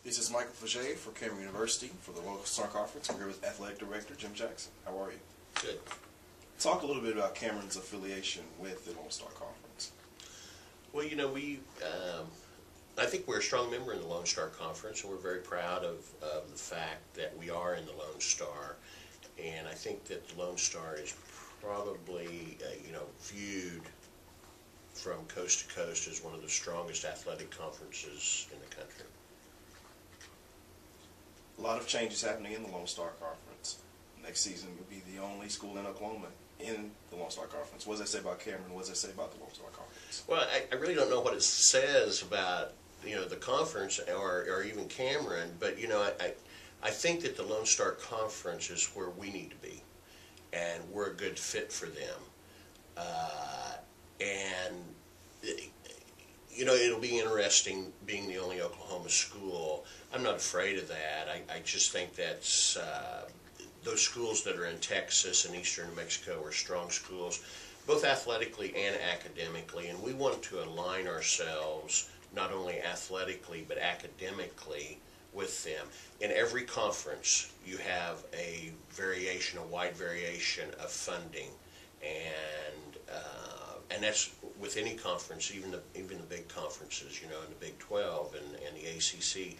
This is Michael Faget for Cameron University for the Lone Star Conference. We're here with Athletic Director Jim Jackson. How are you? Good. Talk a little bit about Cameron's affiliation with the Lone Star Conference. Well, you know, I think we're a strong member in the Lone Star Conference, and we're very proud of the fact that we are in the Lone Star. And I think that the Lone Star is probably, viewed from coast to coast as one of the strongest athletic conferences in the country. A lot of changes happening in the Lone Star Conference. Next season, you'll be the only school in Oklahoma in the Lone Star Conference. What does that say about Cameron? What does that say about the Lone Star Conference? Well, I really don't know what it says about, the conference or even Cameron, but, I think that the Lone Star Conference is where we need to be, and we're a good fit for them. It'll be interesting being the only Oklahoma school. I'm not afraid of that. I just think that's those schools that are in Texas and eastern New Mexico are strong schools, both athletically and academically, and we want to align ourselves not only athletically but academically with them. In every conference, you have a wide variation of funding, and that's with any conference, even the big conferences, in the Big 12 and the ACC.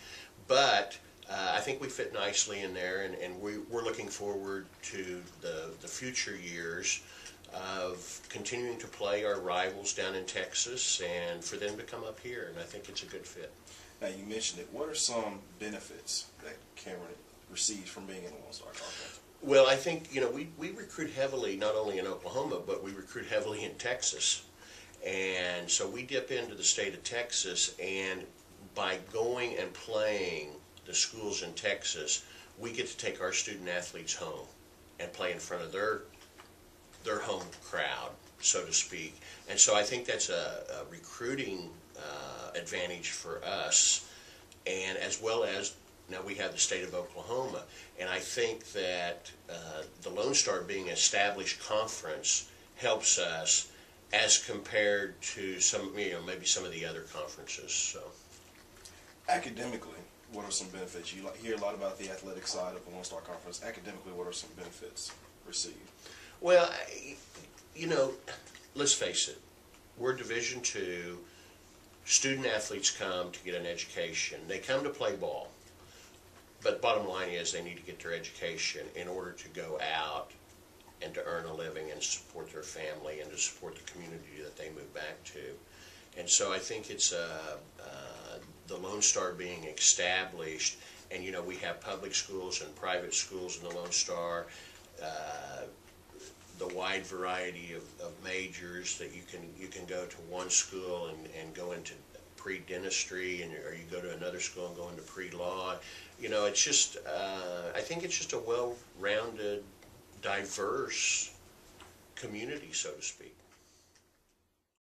But I think we fit nicely in there, and we're looking forward to the future years of continuing to play our rivals down in Texas and for them to come up here, and I think it's a good fit. Now, you mentioned it. What are some benefits that Cameron receives from being in the Lone Star Conference? Well, I think, we recruit heavily not only in Oklahoma, but we recruit heavily in Texas. And so we dip into the state of Texas, and by going and playing the schools in Texas, we get to take our student athletes home and play in front of their home crowd, so to speak. And so I think that's a recruiting advantage for us, and as well as now we have the state of Oklahoma. And I think that the Lone Star being an established conference helps us as compared to maybe some of the other conferences. So, academically, what are some benefits? You hear a lot about the athletic side of the Lone Star Conference. Academically, what are some benefits received? Well, let's face it, we're Division II. Student athletes come to get an education. They come to play ball. But bottom line is they need to get their education in order to go out and to earn a living and support their family and to support the community that they move back to. And so I think it's the Lone Star being established, and we have public schools and private schools in the Lone Star, the wide variety of majors that you can go to one school and go into pre-dentistry, or you go to another school and go into pre-law. It's just I think it's just a well-rounded, diverse community, so to speak.